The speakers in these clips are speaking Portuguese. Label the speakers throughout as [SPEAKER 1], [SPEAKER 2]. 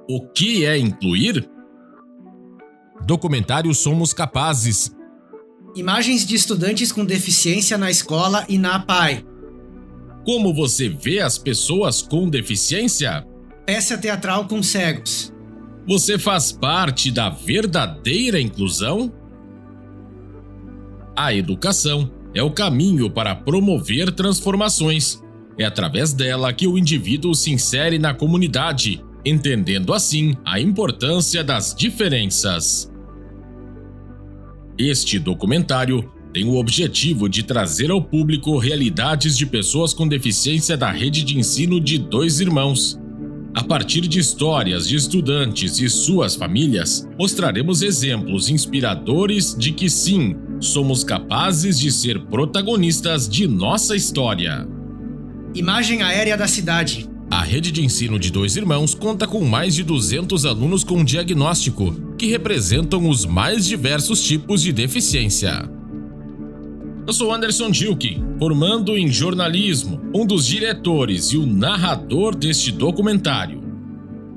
[SPEAKER 1] O que é incluir? Documentário Somos Capazes.
[SPEAKER 2] Imagens de estudantes com deficiência na escola e na APAE.
[SPEAKER 1] Como você vê as pessoas com deficiência?
[SPEAKER 2] Peça teatral com cegos.
[SPEAKER 1] Você faz parte da verdadeira inclusão? A educação é o caminho para promover transformações. É através dela que o indivíduo se insere na comunidade, entendendo assim a importância das diferenças. Este documentário tem o objetivo de trazer ao público realidades de pessoas com deficiência da rede de ensino de Dois Irmãos. A partir de histórias de estudantes e suas famílias, mostraremos exemplos inspiradores de que sim, somos capazes de ser protagonistas de nossa história.
[SPEAKER 2] Imagem aérea da cidade.
[SPEAKER 1] A rede de ensino de Dois Irmãos conta com mais de 200 alunos com diagnóstico, que representam os mais diversos tipos de deficiência. Eu sou Anderson Gilke, formando em jornalismo, um dos diretores e o narrador deste documentário.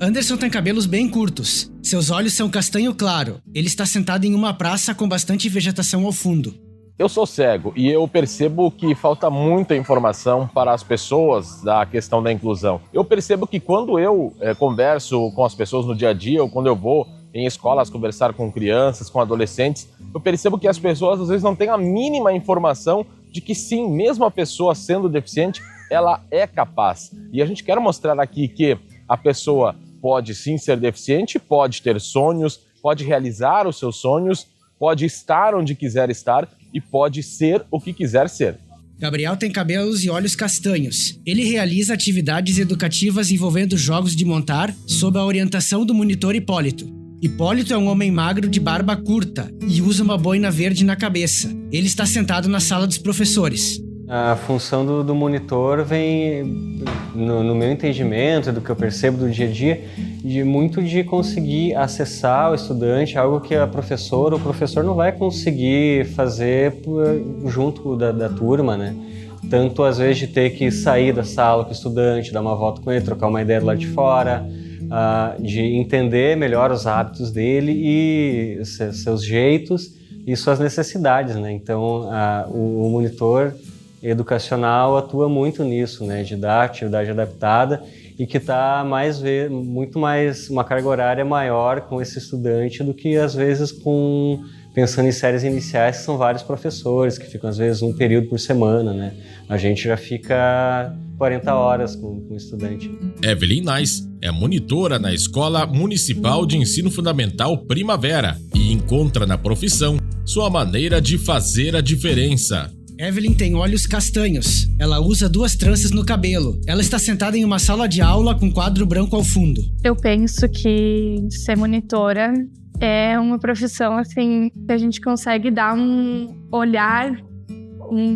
[SPEAKER 2] Anderson tem cabelos bem curtos. Seus olhos são castanho claro. Ele está sentado em uma praça com bastante vegetação ao fundo.
[SPEAKER 3] Eu sou cego e eu percebo que falta muita informação para as pessoas da questão da inclusão. Eu percebo que quando eu converso com as pessoas no dia a dia, ou quando eu vou em escolas conversar com crianças, com adolescentes, eu percebo que as pessoas às vezes não têm a mínima informação de que sim, mesmo a pessoa sendo deficiente, ela é capaz. E a gente quer mostrar aqui que a pessoa pode sim ser deficiente, pode ter sonhos, pode realizar os seus sonhos, pode estar onde quiser estar e pode ser o que quiser ser.
[SPEAKER 2] Gabriel tem cabelos e olhos castanhos. Ele realiza atividades educativas envolvendo jogos de montar sob a orientação do monitor Hipólito. Hipólito é um homem magro de barba curta e usa uma boina verde na cabeça. Ele está sentado na sala dos professores.
[SPEAKER 4] A função do monitor vem, no meu entendimento, do que eu percebo do dia a dia, de conseguir acessar o estudante, algo que a professora ou o professor não vai conseguir fazer junto da turma, né? Tanto às vezes de ter que sair da sala com o estudante, dar uma volta com ele, trocar uma ideia do lado de fora, de entender melhor os hábitos dele e seus jeitos e suas necessidades, né? Então, o monitor educacional atua muito nisso, né? De dar atividade adaptada e que está muito mais, uma carga horária maior com esse estudante do que às vezes pensando em séries iniciais, que são vários professores, que ficam às vezes um período por semana, né? A gente já fica 40 horas com o estudante.
[SPEAKER 1] Evelyn Nais é monitora na Escola Municipal de Ensino Fundamental Primavera e encontra na profissão sua maneira de fazer a diferença.
[SPEAKER 2] Evelyn tem olhos castanhos. Ela usa 2 tranças no cabelo. Ela está sentada em uma sala de aula com quadro branco ao fundo.
[SPEAKER 5] Eu penso que ser monitora é uma profissão assim que a gente consegue dar um olhar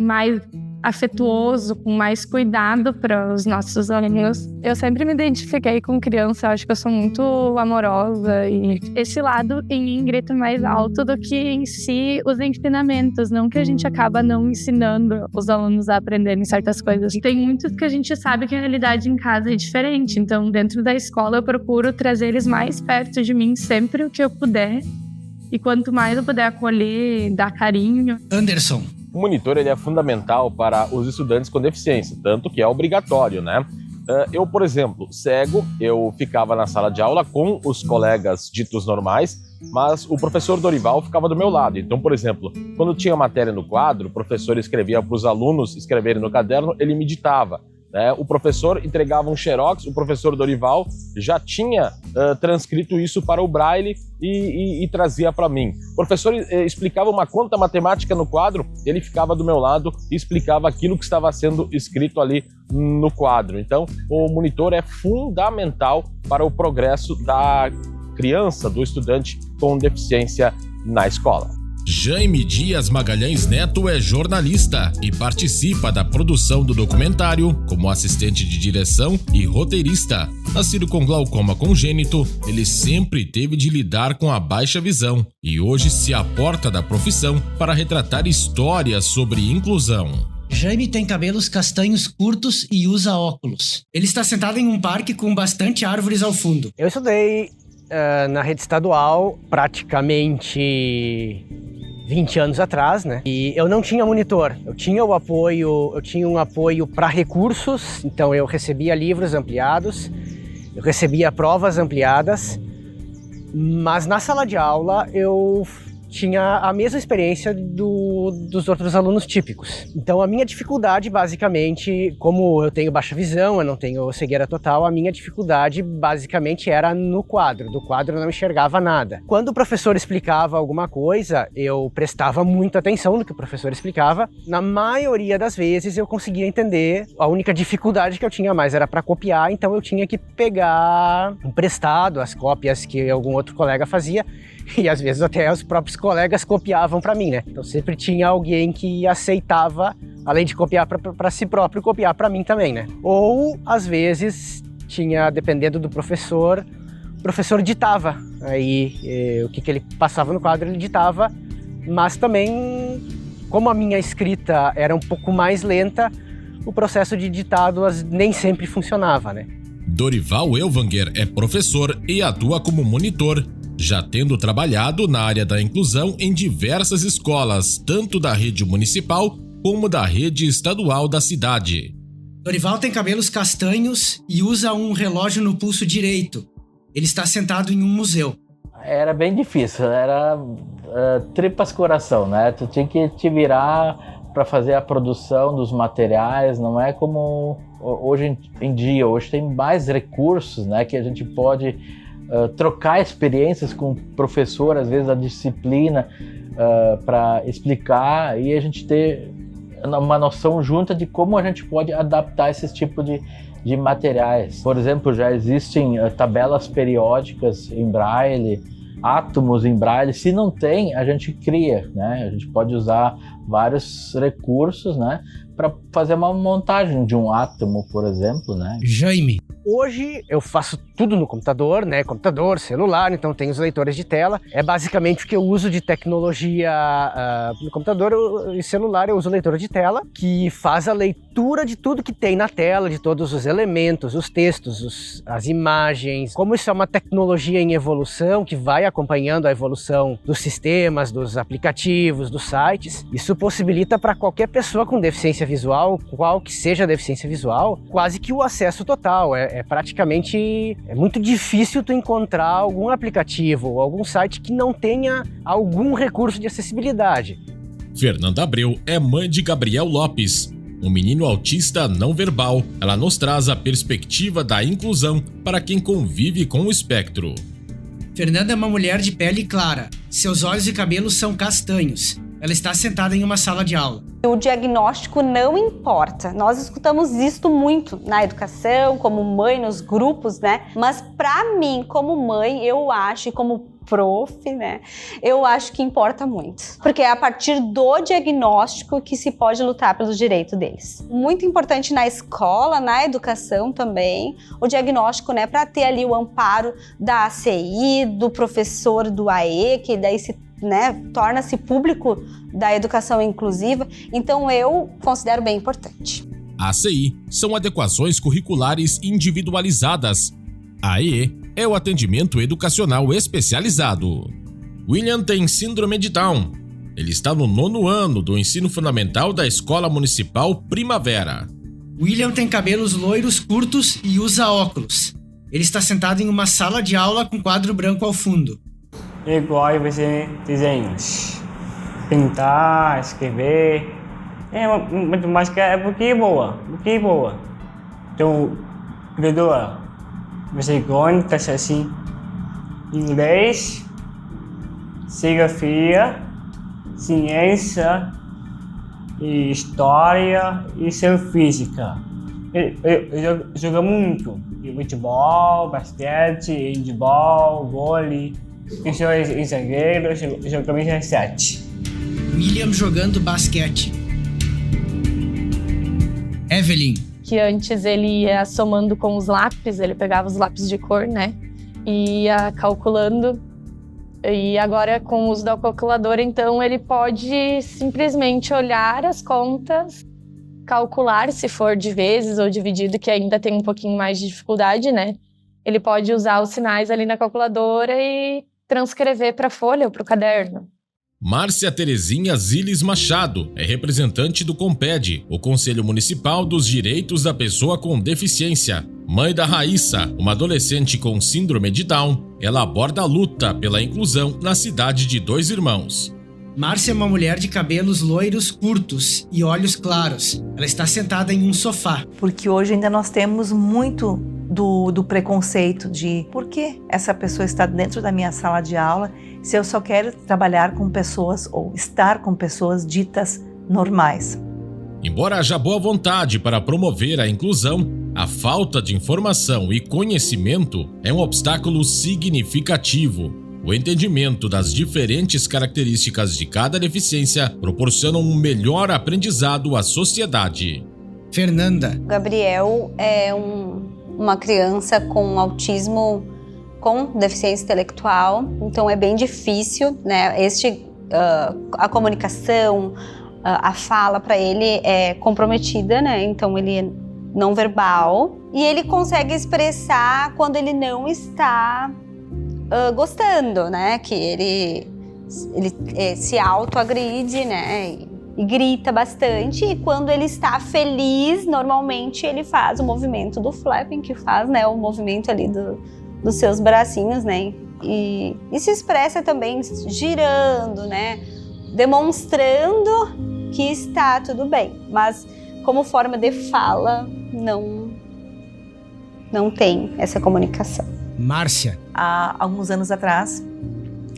[SPEAKER 5] mais afetuoso, com mais cuidado para os nossos alunos. Eu sempre me identifiquei com criança, acho que eu sou muito amorosa e esse lado em mim grita mais alto do que em si os ensinamentos, não que a gente acaba não ensinando os alunos a aprenderem certas coisas. Tem muitos que a gente sabe que a realidade em casa é diferente, então dentro da escola eu procuro trazer eles mais perto de mim sempre o que eu puder e quanto mais eu puder acolher, dar carinho.
[SPEAKER 2] Anderson.
[SPEAKER 3] O monitor ele é fundamental para os estudantes com deficiência, tanto que é obrigatório, né? Eu, por exemplo, cego, eu ficava na sala de aula com os colegas ditos normais, mas o professor Dorival ficava do meu lado. Então, por exemplo, quando tinha matéria no quadro, o professor escrevia para os alunos escreverem no caderno, ele me ditava. O professor entregava um xerox, o professor Dorival já tinha transcrito isso para o Braille e trazia para mim. O professor explicava uma conta matemática no quadro, ele ficava do meu lado e explicava aquilo que estava sendo escrito ali no quadro. Então, o monitor é fundamental para o progresso da criança, do estudante com deficiência na escola.
[SPEAKER 1] Jaime Dias Magalhães Neto é jornalista e participa da produção do documentário como assistente de direção e roteirista. Nascido com glaucoma congênito, ele sempre teve de lidar com a baixa visão e hoje se aporta da profissão para retratar histórias sobre inclusão.
[SPEAKER 2] Jaime tem cabelos castanhos curtos e usa óculos. Ele está sentado em um parque com bastante árvores ao fundo.
[SPEAKER 6] Eu estudei na rede estadual praticamente 20 anos atrás, né? E eu não tinha monitor. Eu tinha um apoio para recursos, então eu recebia livros ampliados, eu recebia provas ampliadas, mas na sala de aula eu tinha a mesma experiência dos outros alunos típicos. Então a minha dificuldade, basicamente, como eu tenho baixa visão, eu não tenho cegueira total, a minha dificuldade basicamente era no quadro. Do quadro eu não enxergava nada. Quando o professor explicava alguma coisa, eu prestava muita atenção no que o professor explicava. Na maioria das vezes eu conseguia entender. A única dificuldade que eu tinha mais era para copiar, então eu tinha que pegar emprestado as cópias que algum outro colega fazia. E às vezes até os próprios colegas copiavam para mim, né? Então sempre tinha alguém que aceitava, além de copiar para si próprio, copiar para mim também, né? Ou às vezes tinha, dependendo do professor, o professor ditava. Aí o que ele passava no quadro ele ditava, mas também, como a minha escrita era um pouco mais lenta, o processo de ditado nem sempre funcionava, né?
[SPEAKER 1] Dorival Elvanger é professor e atua como monitor, já tendo trabalhado na área da inclusão em diversas escolas, tanto da rede municipal como da rede estadual da cidade.
[SPEAKER 2] Dorival tem cabelos castanhos e usa um relógio no pulso direito. Ele está sentado em um museu.
[SPEAKER 7] Era bem difícil, era tripas coração, né? Tu tinha que te virar para fazer a produção dos materiais, não é como hoje em dia. Hoje tem mais recursos, né, que a gente pode trocar experiências com o professor, às vezes a disciplina, para explicar e a gente ter uma noção junta de como a gente pode adaptar esse tipo de materiais. Por exemplo, já existem tabelas periódicas em braille, átomos em braille. Se não tem, a gente cria, né? A gente pode usar vários recursos, né, para fazer uma montagem de um átomo, por exemplo, né?
[SPEAKER 2] Jaime.
[SPEAKER 6] Hoje eu faço tudo no computador, né? Computador, celular, então tem os leitores de tela. É basicamente o que eu uso de tecnologia no computador e celular. Eu uso o leitor de tela, que faz a leitura de tudo que tem na tela, de todos os elementos, os textos, as imagens. Como isso é uma tecnologia em evolução, que vai acompanhando a evolução dos sistemas, dos aplicativos, dos sites, isso possibilita para qualquer pessoa com deficiência visual, qual que seja a deficiência visual, quase que o acesso total. É muito difícil tu encontrar algum aplicativo ou algum site que não tenha algum recurso de acessibilidade.
[SPEAKER 1] Fernanda Abreu é mãe de Gabriel Lopes, um menino autista não verbal. Ela nos traz a perspectiva da inclusão para quem convive com o espectro.
[SPEAKER 2] Fernanda é uma mulher de pele clara. Seus olhos e cabelos são castanhos. Ela está sentada em uma sala de aula.
[SPEAKER 8] O diagnóstico não importa. Nós escutamos isto muito na educação, como mãe, nos grupos, né? Mas para mim, como mãe, eu acho, e como prof, né? Eu acho que importa muito. Porque é a partir do diagnóstico que se pode lutar pelo direito deles. Muito importante na escola, na educação também, o diagnóstico, né? Para ter ali o amparo da ACI, do professor do AE, que daí torna-se público da educação inclusiva. Então eu considero bem importante.
[SPEAKER 1] A ACI são adequações curriculares individualizadas. A AE é o atendimento educacional especializado. William tem síndrome de Down. Ele está no 9º ano do ensino fundamental da Escola Municipal Primavera.
[SPEAKER 2] William tem cabelos loiros curtos e usa óculos. Ele está sentado em uma sala de aula com quadro branco ao fundo.
[SPEAKER 9] Eu gosto de fazer desenhos, pintar, escrever. Muito mais que é porque é boa. Então, criador, você conta assim, inglês, geografia, ciência, e história e física. Eu jogo muito, futebol, basquete, handebol, vôlei. Eu sou zagueiro, eu jogo camisa 7.
[SPEAKER 2] William jogando basquete. Evelyn.
[SPEAKER 5] Que antes ele ia somando com os lápis, ele pegava os lápis de cor, né? E ia calculando. E agora, com o uso da calculadora, então, ele pode simplesmente olhar as contas calcular, se for de vezes ou dividido, que ainda tem um pouquinho mais de dificuldade, né? Ele pode usar os sinais ali na calculadora e transcrever para a folha ou para o caderno.
[SPEAKER 1] Márcia Terezinha Ziles Machado é representante do CONPED, o Conselho Municipal dos Direitos da Pessoa com Deficiência. Mãe da Raíssa, uma adolescente com síndrome de Down, ela aborda a luta pela inclusão na cidade de Dois Irmãos.
[SPEAKER 2] Márcia é uma mulher de cabelos loiros curtos e olhos claros. Ela está sentada em um sofá.
[SPEAKER 10] Porque hoje ainda nós temos muito do preconceito de por que essa pessoa está dentro da minha sala de aula se eu só quero trabalhar com pessoas ou estar com pessoas ditas normais.
[SPEAKER 1] Embora haja boa vontade para promover a inclusão, a falta de informação e conhecimento é um obstáculo significativo. O entendimento das diferentes características de cada deficiência proporciona um melhor aprendizado à sociedade.
[SPEAKER 2] Fernanda.
[SPEAKER 8] Gabriel é uma criança com autismo com deficiência intelectual, então é bem difícil, né? A comunicação, a fala para ele é comprometida, né? Então ele é não verbal e ele consegue expressar quando ele não está gostando, né? Que ele se autoagride, né? E grita bastante, e quando ele está feliz, normalmente ele faz o movimento do flapping, que faz, né, o movimento ali dos seus bracinhos, né, e se expressa também girando, né, demonstrando que está tudo bem, mas como forma de fala, não tem essa comunicação.
[SPEAKER 2] Márcia.
[SPEAKER 10] Há alguns anos atrás,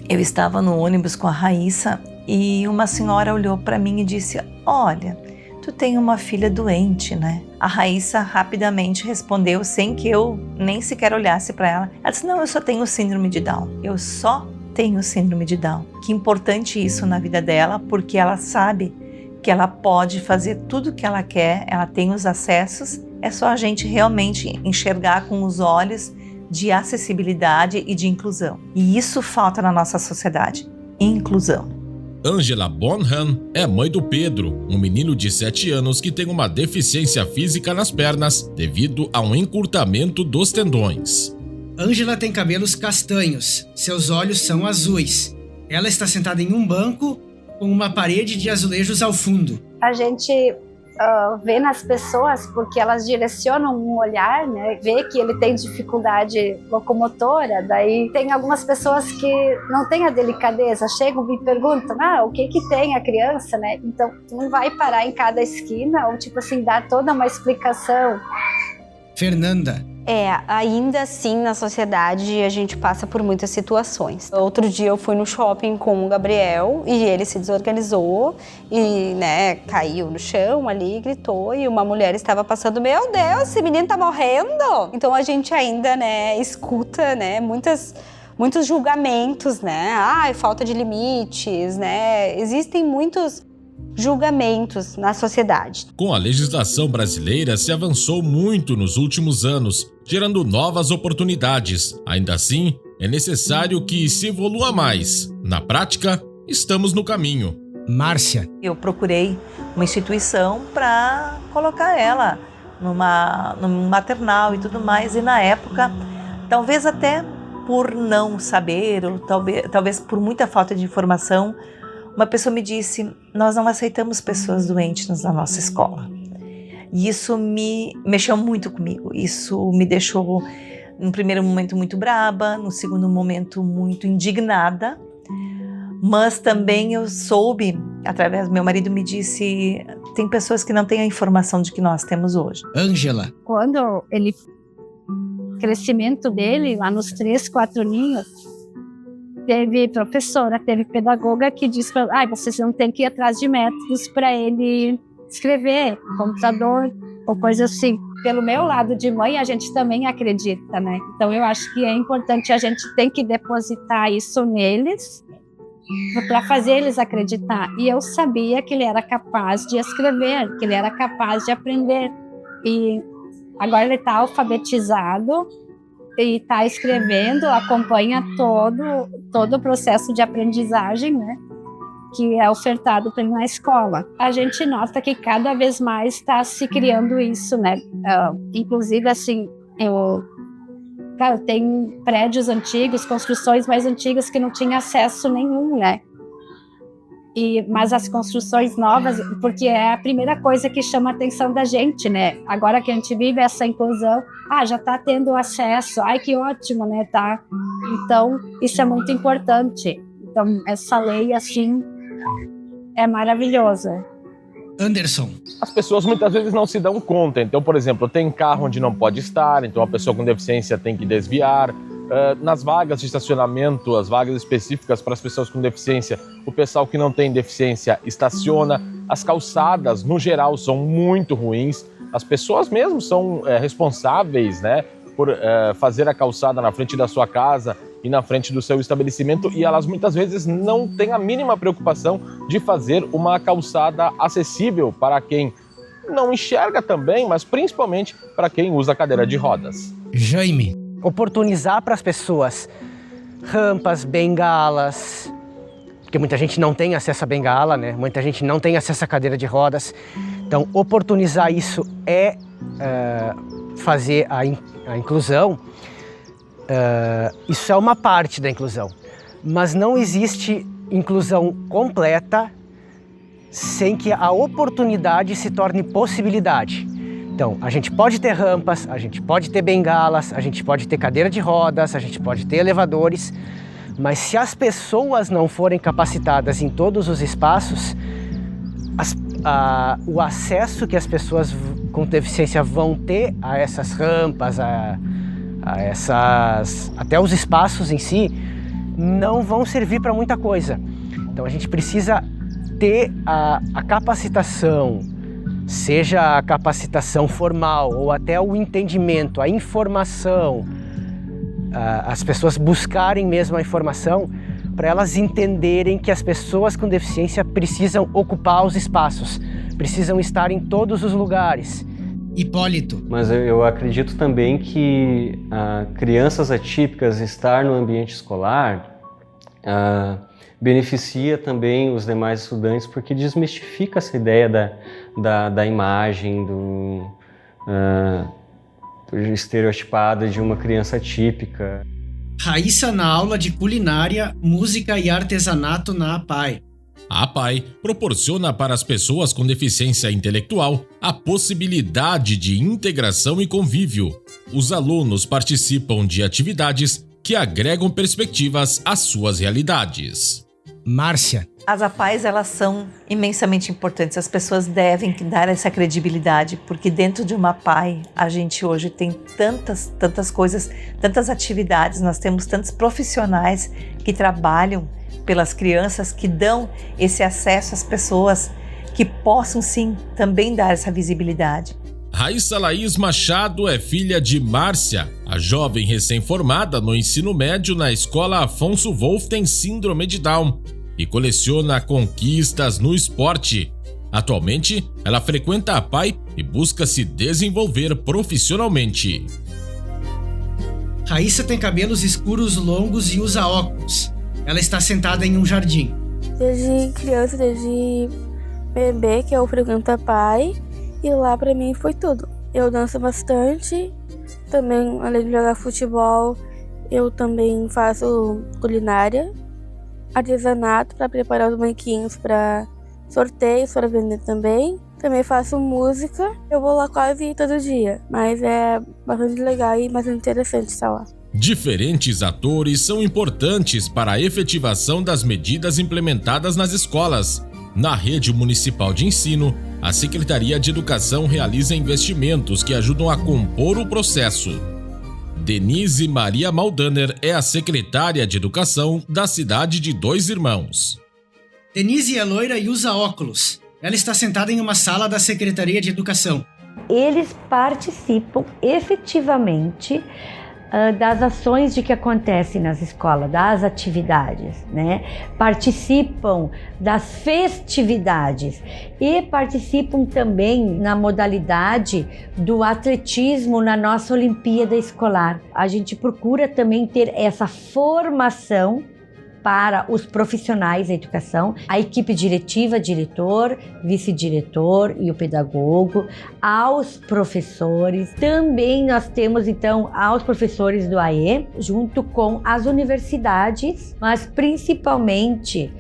[SPEAKER 10] eu estava no ônibus com a Raíssa, e uma senhora olhou para mim e disse: olha, tu tem uma filha doente, né? A Raíssa rapidamente respondeu, sem que eu nem sequer olhasse para ela. Ela disse: não, eu só tenho síndrome de Down. Eu só tenho síndrome de Down. Que importante isso na vida dela, porque ela sabe que ela pode fazer tudo o que ela quer, ela tem os acessos, é só a gente realmente enxergar com os olhos de acessibilidade e de inclusão. E isso falta na nossa sociedade, inclusão.
[SPEAKER 1] Ângela Bonham é mãe do Pedro, um menino de 7 anos que tem uma deficiência física nas pernas devido a um encurtamento dos tendões.
[SPEAKER 2] Ângela tem cabelos castanhos, seus olhos são azuis. Ela está sentada em um banco com uma parede de azulejos ao fundo.
[SPEAKER 11] A gente vê nas pessoas, porque elas direcionam um olhar, né? Vê que ele tem dificuldade locomotora, daí tem algumas pessoas que não têm a delicadeza, chegam e me perguntam, o que tem a criança, né? Então, não vai parar em cada esquina ou, tipo assim, dar toda uma explicação.
[SPEAKER 2] Fernanda.
[SPEAKER 8] Ainda assim, na sociedade, a gente passa por muitas situações. Outro dia eu fui no shopping com o Gabriel e ele se desorganizou e, né, caiu no chão ali, gritou, e uma mulher estava passando: meu Deus, esse menino tá morrendo! Então a gente ainda, né, escuta, né, muitos julgamentos, né? Falta de limites, né? Existem muitos julgamentos na sociedade.
[SPEAKER 1] Com a legislação brasileira, se avançou muito nos últimos anos, gerando novas oportunidades. Ainda assim, é necessário que se evolua mais. Na prática, estamos no caminho.
[SPEAKER 2] Márcia.
[SPEAKER 10] Eu procurei uma instituição para colocar ela num maternal e tudo mais, e na época, talvez até por não saber, ou talvez por muita falta de informação, uma pessoa me disse: nós não aceitamos pessoas doentes na nossa escola. E isso me mexeu muito comigo. Isso me deixou, no primeiro momento, muito braba, no segundo momento, muito indignada. Mas também eu soube, através do meu marido, me disse: tem pessoas que não têm a informação de que nós temos hoje.
[SPEAKER 2] Ângela.
[SPEAKER 11] Quando crescimento dele, lá nos 3, 4 aninhos, teve professora, teve pedagoga que disse para vocês não tem que ir atrás de métodos para ele escrever, computador ou coisa assim. Pelo meu lado de mãe, a gente também acredita, né? Então eu acho que é importante, a gente tem que depositar isso neles para fazer eles acreditar. E eu sabia que ele era capaz de escrever, que ele era capaz de aprender. E agora ele está alfabetizado e está escrevendo, acompanha todo o processo de aprendizagem, né? que é ofertado na escola. A gente nota que cada vez mais está se criando isso, né? Inclusive, assim, tem prédios antigos, construções mais antigas que não tinha acesso nenhum, né? Mas as construções novas, porque é a primeira coisa que chama a atenção da gente, né? Agora que a gente vive essa inclusão, já está tendo acesso, que ótimo, né? Tá? Então, isso é muito importante. Então, essa lei, assim, é maravilhosa.
[SPEAKER 2] Anderson.
[SPEAKER 3] As pessoas muitas vezes não se dão conta. Então, por exemplo, tem carro onde não pode estar, então a pessoa com deficiência tem que desviar. Nas vagas de estacionamento, as vagas específicas para as pessoas com deficiência, o pessoal que não tem deficiência estaciona. As calçadas, no geral, são muito ruins. As pessoas mesmo são responsáveis, né, por fazer a calçada na frente da sua casa e na frente do seu estabelecimento, e elas muitas vezes não têm a mínima preocupação de fazer uma calçada acessível para quem não enxerga também, mas principalmente para quem usa cadeira de rodas.
[SPEAKER 2] Jaime.
[SPEAKER 6] Oportunizar para as pessoas rampas, bengalas, porque muita gente não tem acesso a bengala, né? Muita gente não tem acesso a cadeira de rodas. Então, oportunizar isso é fazer a inclusão. Isso é uma parte da inclusão, mas não existe inclusão completa sem que a oportunidade se torne possibilidade. Então, a gente pode ter rampas, a gente pode ter bengalas, a gente pode ter cadeira de rodas, a gente pode ter elevadores, mas se as pessoas não forem capacitadas em todos os espaços, o acesso que as pessoas com deficiência vão ter a essas rampas, até os espaços em si, não vão servir para muita coisa. Então, a gente precisa ter a capacitação, seja a capacitação formal ou até o entendimento, a informação, as pessoas buscarem mesmo a informação para elas entenderem que as pessoas com deficiência precisam ocupar os espaços, precisam estar em todos os lugares.
[SPEAKER 2] Hipólito.
[SPEAKER 4] Mas eu acredito também que crianças atípicas estar no ambiente escolar beneficia também os demais estudantes, porque desmistifica essa ideia da imagem, estereotipada de uma criança atípica.
[SPEAKER 2] Raíssa na aula de culinária, música e artesanato na APAE.
[SPEAKER 1] A APAE proporciona para as pessoas com deficiência intelectual a possibilidade de integração e convívio. Os alunos participam de atividades que agregam perspectivas às suas realidades.
[SPEAKER 2] Márcia.
[SPEAKER 10] As APAEs, elas são imensamente importantes. As pessoas devem dar essa credibilidade, porque dentro de uma APAE, a gente hoje tem tantas coisas, tantas atividades, nós temos tantos profissionais que trabalham pelas crianças, que dão esse acesso às pessoas que possam sim também dar essa visibilidade.
[SPEAKER 1] Raíssa Laís Machado é filha de Márcia. A jovem recém-formada no ensino médio na escola Afonso Wolff tem síndrome de Down e coleciona conquistas no esporte. Atualmente, ela frequenta a APAE e busca se desenvolver profissionalmente.
[SPEAKER 2] Raíssa tem cabelos escuros longos e usa óculos. Ela está sentada em um jardim.
[SPEAKER 12] Desde criança, desde bebê, que eu frequento a APAE, e lá pra mim foi tudo. Eu danço bastante, também além de jogar futebol, eu também faço culinária, artesanato para preparar os banquinhos para sorteios, para vender também. Também faço música, eu vou lá quase todo dia, mas é bastante legal e bastante interessante estar lá.
[SPEAKER 1] Diferentes atores são importantes para a efetivação das medidas implementadas nas escolas. Na rede municipal de ensino, a Secretaria de Educação realiza investimentos que ajudam a compor o processo. Denise Maria Maldaner é a secretária de Educação da cidade de Dois Irmãos.
[SPEAKER 2] Denise é loira e usa óculos. Ela está sentada em uma sala da Secretaria de Educação.
[SPEAKER 13] Eles participam efetivamente das ações de que acontecem nas escolas, das atividades, né? Participam das festividades e participam também na modalidade do atletismo na nossa Olimpíada Escolar. A gente procura também ter essa formação para os profissionais da educação, a equipe diretiva, diretor, vice-diretor e o pedagogo, aos professores. Também nós temos, então, aos professores do AE, junto com as universidades, mas principalmente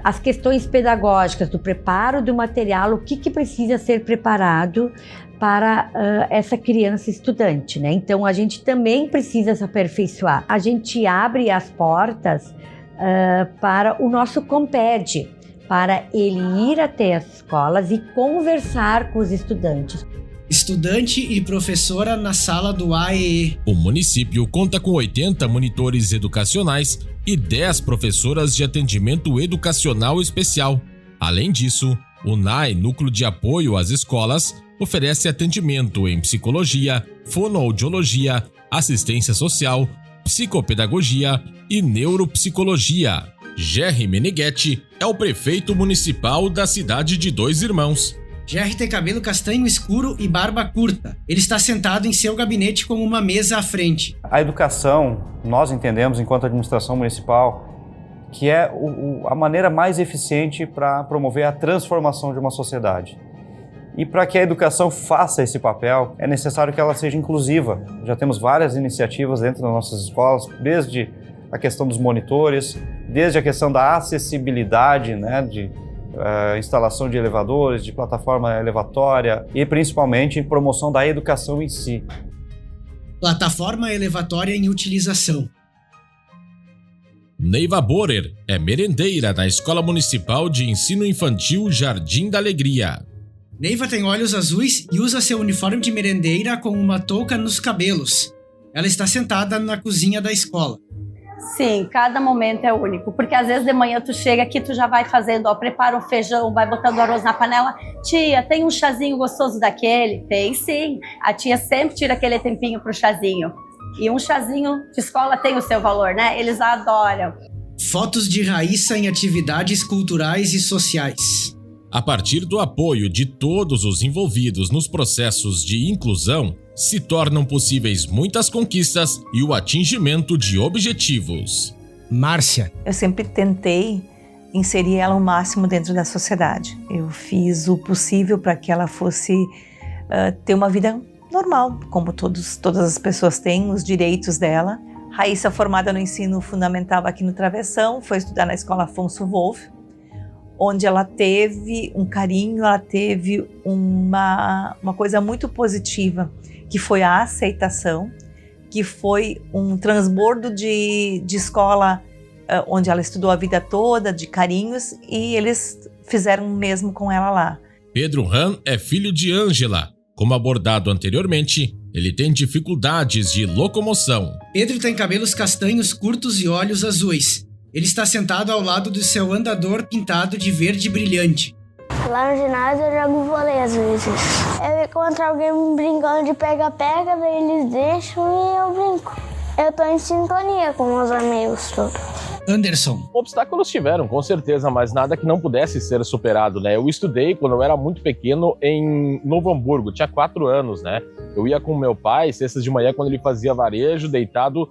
[SPEAKER 13] as questões pedagógicas do preparo do material, o que precisa ser preparado para essa criança estudante, né? Então a gente também precisa se aperfeiçoar. A gente abre as portas para o nosso Comped, para ele ir até as escolas e conversar com os estudantes.
[SPEAKER 2] Estudante e professora na sala do AEE.
[SPEAKER 1] O município conta com 80 monitores educacionais e 10 professoras de atendimento educacional especial. Além disso, o NAE, Núcleo de Apoio às Escolas, oferece atendimento em psicologia, fonoaudiologia, assistência social, psicopedagogia e neuropsicologia. Gerry Meneghetti é o prefeito municipal da cidade de Dois Irmãos.
[SPEAKER 2] Gerry tem cabelo castanho escuro e barba curta. Ele está sentado em seu gabinete com uma mesa à frente.
[SPEAKER 14] A educação, nós entendemos, enquanto administração municipal, que é a maneira mais eficiente para promover a transformação de uma sociedade. E para que a educação faça esse papel, é necessário que ela seja inclusiva. Já temos várias iniciativas dentro das nossas escolas, desde a questão dos monitores, desde a questão da acessibilidade, né, de instalação de elevadores, de plataforma elevatória e principalmente promoção da educação em si.
[SPEAKER 2] Plataforma elevatória em utilização.
[SPEAKER 1] Neiva Borer é merendeira na Escola Municipal de Ensino Infantil Jardim da Alegria.
[SPEAKER 2] Neiva tem olhos azuis e usa seu uniforme de merendeira com uma touca nos cabelos. Ela está sentada na cozinha da escola.
[SPEAKER 15] Sim, cada momento é único, porque às vezes de manhã tu chega aqui, tu já vai fazendo, ó, prepara o feijão, vai botando o arroz na panela. Tia, tem um chazinho gostoso daquele? Tem sim, a tia sempre tira aquele tempinho pro chazinho. E um chazinho de escola tem o seu valor, né? Eles adoram.
[SPEAKER 2] Fotos de Raíssa em atividades culturais e sociais.
[SPEAKER 1] A partir do apoio de todos os envolvidos nos processos de inclusão, se tornam possíveis muitas conquistas e o atingimento de objetivos.
[SPEAKER 2] Márcia.
[SPEAKER 10] Eu sempre tentei inserir ela ao máximo dentro da sociedade. Eu fiz o possível para que ela fosse ter uma vida normal, como todas as pessoas têm, os direitos dela. Raíssa, formada no ensino fundamental aqui no Travessão, foi estudar na escola Afonso Wolff, onde ela teve um carinho, ela teve uma coisa muito positiva, que foi a aceitação, que foi um transbordo de escola onde ela estudou a vida toda, de carinhos, e eles fizeram o mesmo com ela lá.
[SPEAKER 1] Pedro Ram é filho de Ângela. Como abordado anteriormente, ele tem dificuldades de locomoção.
[SPEAKER 2] Pedro tem cabelos castanhos curtos e olhos azuis. Ele está sentado ao lado do seu andador pintado de verde brilhante.
[SPEAKER 16] Lá no ginásio eu jogo vôlei às vezes. Eu encontro alguém brincando de pega-pega, daí eles deixam e eu brinco. Eu tô em sintonia com meus amigos todos.
[SPEAKER 2] Anderson.
[SPEAKER 3] Obstáculos tiveram, com certeza, mas nada que não pudesse ser superado, né? Eu estudei quando eu era muito pequeno em Novo Hamburgo, tinha 4 anos, né? Eu ia com meu pai, sextas de manhã, quando ele fazia varejo, deitado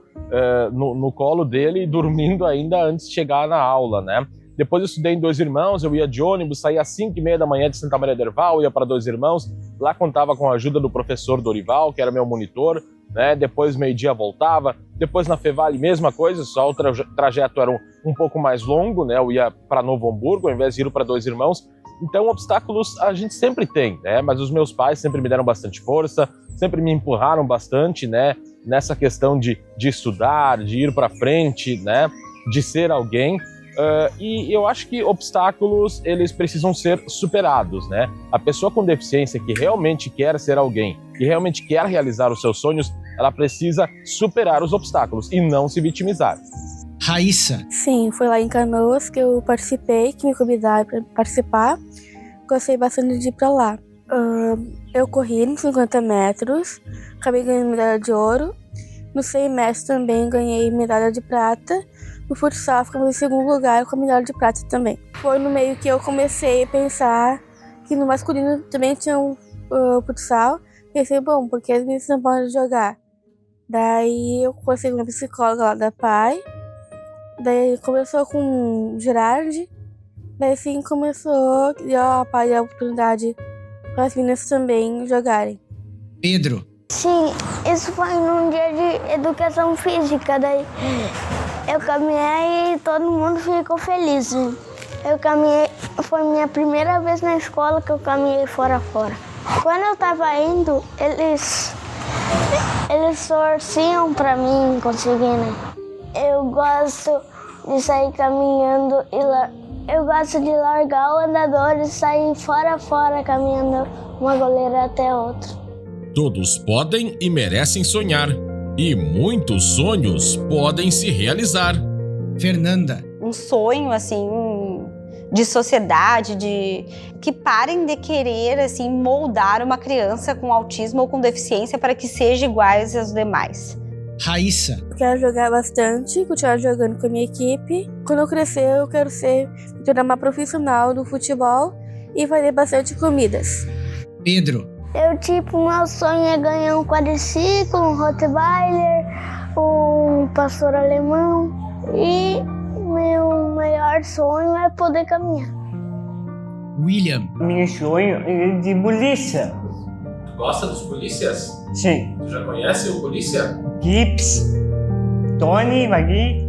[SPEAKER 3] no colo dele e dormindo ainda antes de chegar na aula, né? Depois eu estudei em Dois Irmãos, eu ia de ônibus, saía às 5h30 da manhã de Santa Maria do Herval, ia para Dois Irmãos, lá contava com a ajuda do professor Dorival, que era meu monitor, né? Depois meio-dia voltava, depois na Fevale mesma coisa, só o trajeto era um pouco mais longo, né? Eu ia para Novo Hamburgo ao invés de ir para Dois Irmãos. Então obstáculos a gente sempre tem, né? Mas os meus pais sempre me deram bastante força, sempre me empurraram bastante, né? Nessa questão de estudar, de ir para frente, né? De ser alguém. E eu acho que obstáculos, eles precisam ser superados, né? A pessoa com deficiência que realmente quer ser alguém, que realmente quer realizar os seus sonhos, ela precisa superar os obstáculos e não se vitimizar.
[SPEAKER 2] Raíssa.
[SPEAKER 12] Sim, foi lá em Canoas que eu participei, que me convidaram para participar. Gostei bastante de ir para lá. Eu corri nos 50 metros, acabei ganhando medalha de ouro. No 100 metros também ganhei medalha de prata. No futsal ficamos em segundo lugar com a medalha de prata também. Foi no meio que eu comecei a pensar que no masculino também tinha um futsal. Pensei, bom, porque as meninas não podem jogar? Daí eu conversei com uma psicóloga lá da PAI Daí começou com o Gerard. Daí sim começou a pai a oportunidade para as meninas também jogarem.
[SPEAKER 2] Pedro.
[SPEAKER 16] Sim, isso foi num dia de educação física. Daí eu caminhei e todo mundo ficou feliz. Eu caminhei, foi minha primeira vez na escola que eu caminhei fora. Quando eu tava indo, eles torciam pra mim conseguir, né? Eu gosto de sair caminhando eu gosto de largar o andador e sair fora caminhando uma goleira até outra.
[SPEAKER 1] Todos podem e merecem sonhar. E muitos sonhos podem se realizar.
[SPEAKER 2] Fernanda.
[SPEAKER 8] Um sonho, assim, de sociedade, que parem de querer, assim, moldar uma criança com autismo ou com deficiência para que seja iguais aos demais.
[SPEAKER 2] Raíssa.
[SPEAKER 12] Quero jogar bastante, continuar jogando com a minha equipe. Quando eu crescer, eu quero me tornar uma profissional do futebol e fazer bastante comidas.
[SPEAKER 2] Pedro.
[SPEAKER 16] Meu sonho é ganhar um quadriciclo, um Rottweiler, um pastor alemão e meu maior sonho é poder caminhar.
[SPEAKER 2] William.
[SPEAKER 9] Meu sonho é de polícia.
[SPEAKER 1] Gosta dos polícias?
[SPEAKER 9] Sim.
[SPEAKER 1] Já conhece o polícia?
[SPEAKER 9] Gips, Tony, Magui.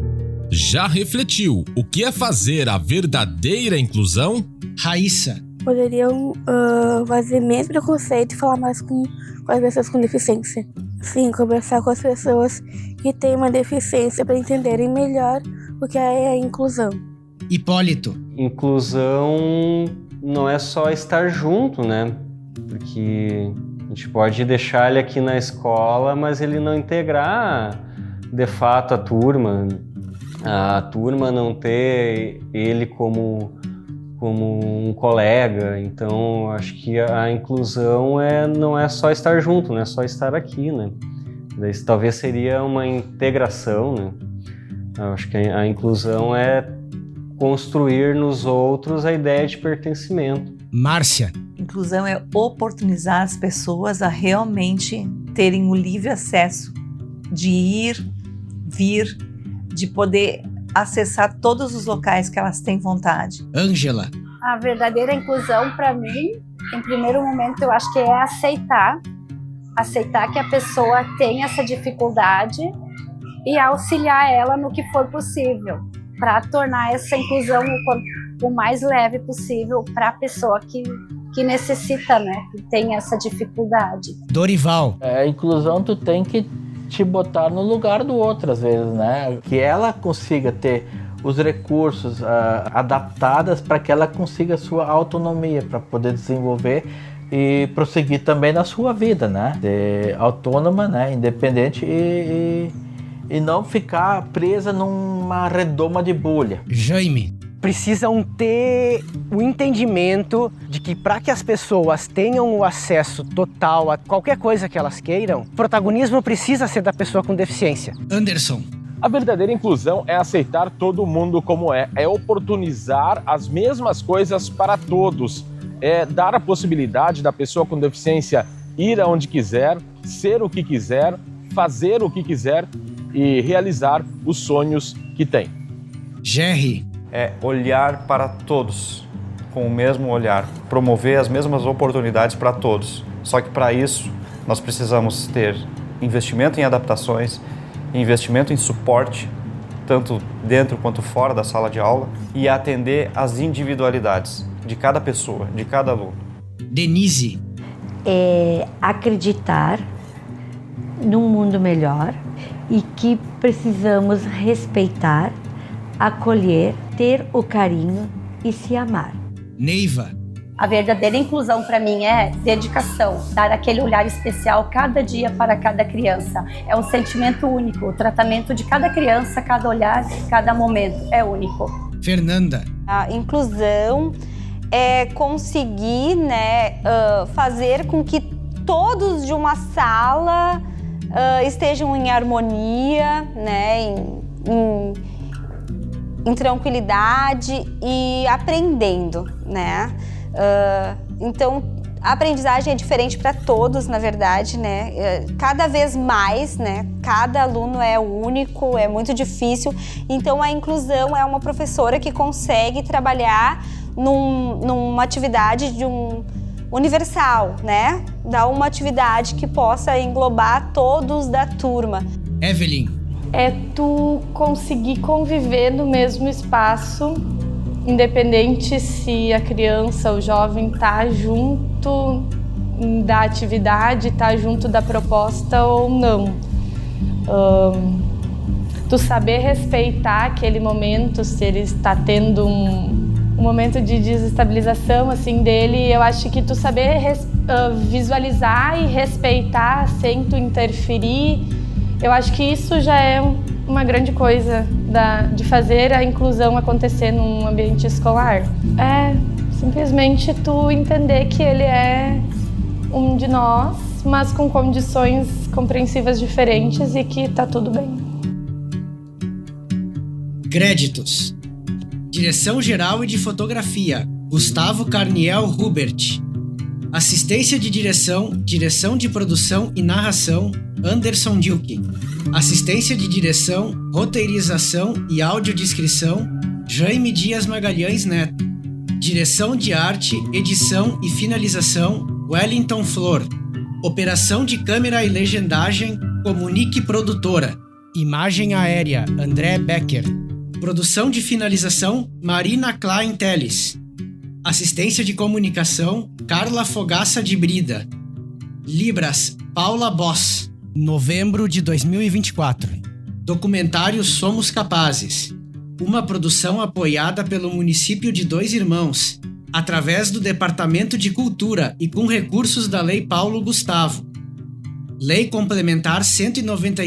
[SPEAKER 1] Já refletiu o que é fazer a verdadeira inclusão?
[SPEAKER 2] Raíssa.
[SPEAKER 12] Poderiam fazer menos preconceito e falar mais com as pessoas com deficiência. Sim, conversar com as pessoas que têm uma deficiência para entenderem melhor o que é a inclusão.
[SPEAKER 2] Hipólito.
[SPEAKER 4] Inclusão não é só estar junto, né? Porque a gente pode deixar ele aqui na escola, mas ele não integrar de fato a turma não ter ele como um colega. Então acho que a inclusão não é só estar junto, não é só estar aqui, né? Isso talvez seria uma integração, né? Eu acho que a inclusão é construir nos outros a ideia de pertencimento.
[SPEAKER 2] Márcia.
[SPEAKER 10] Inclusão é oportunizar as pessoas a realmente terem o livre acesso de ir, vir, de poder acessar todos os locais que elas têm vontade.
[SPEAKER 2] Ângela.
[SPEAKER 11] A verdadeira inclusão, para mim, em primeiro momento, eu acho que é aceitar que a pessoa tem essa dificuldade e auxiliar ela no que for possível, para tornar essa inclusão o mais leve possível para a pessoa que necessita, né, que tem essa dificuldade.
[SPEAKER 2] Dorival.
[SPEAKER 7] A inclusão tu tem que te botar no lugar do outro às vezes, né? Que ela consiga ter os recursos adaptados para que ela consiga a sua autonomia, para poder desenvolver e prosseguir também na sua vida, né? De autônoma, né? Independente e não ficar presa numa redoma de bolha.
[SPEAKER 2] Jaime.
[SPEAKER 6] Precisam ter o entendimento de que para que as pessoas tenham o acesso total a qualquer coisa que elas queiram, o protagonismo precisa ser da pessoa com deficiência.
[SPEAKER 2] Anderson.
[SPEAKER 3] A verdadeira inclusão é aceitar todo mundo como é oportunizar as mesmas coisas para todos, é dar a possibilidade da pessoa com deficiência ir aonde quiser, ser o que quiser, fazer o que quiser e realizar os sonhos que tem.
[SPEAKER 2] Jerry.
[SPEAKER 14] É olhar para todos com o mesmo olhar, promover as mesmas oportunidades para todos. Só que para isso nós precisamos ter investimento em adaptações, investimento em suporte, tanto dentro quanto fora da sala de aula, e atender às individualidades de cada pessoa, de cada aluno.
[SPEAKER 2] Denise.
[SPEAKER 13] Acreditar num mundo melhor e que precisamos respeitar, acolher, ter o carinho e se amar.
[SPEAKER 2] Neiva.
[SPEAKER 15] A verdadeira inclusão para mim é dedicação, dar aquele olhar especial cada dia para cada criança. É um sentimento único, o tratamento de cada criança, cada olhar, cada momento é único.
[SPEAKER 2] Fernanda.
[SPEAKER 8] A inclusão é conseguir, né, fazer com que todos de uma sala estejam em harmonia, né, em tranquilidade e aprendendo, né? Então, A aprendizagem é diferente para todos, na verdade, né? Cada vez mais, né? Cada aluno é único, é muito difícil. Então, a inclusão é uma professora que consegue trabalhar numa atividade de universal, né? Dar uma atividade que possa englobar todos da turma.
[SPEAKER 2] Evelyn.
[SPEAKER 5] É tu conseguir conviver no mesmo espaço, independente se a criança, o jovem tá junto da atividade, tá junto da proposta ou não. Tu saber respeitar aquele momento, se ele está tendo um momento de desestabilização assim dele, eu acho que tu saber visualizar e respeitar sem tu interferir, eu acho que isso já é uma grande coisa de fazer a inclusão acontecer num ambiente escolar. É simplesmente tu entender que ele é um de nós, mas com condições compreensivas diferentes e que tá tudo bem.
[SPEAKER 2] Créditos: Direção-geral e de fotografia, Gustavo Carniel Hubert. Assistência de direção, direção de produção e narração, Anderson Dilke. Assistência de direção, roteirização e audiodescrição, Jaime Dias Magalhães Neto. Direção de arte, edição e finalização, Wellington Flor. Operação de câmera e legendagem, Comunique Produtora. Imagem aérea, André Becker. Produção de finalização, Marina Klein Teles. Assistência de comunicação, Carla Fogaça de Brida. Libras, Paula Boss. Novembro de 2024. Documentário Somos Capazes. Uma produção apoiada pelo município de Dois Irmãos, através do Departamento de Cultura e com recursos da Lei Paulo Gustavo. Lei Complementar 190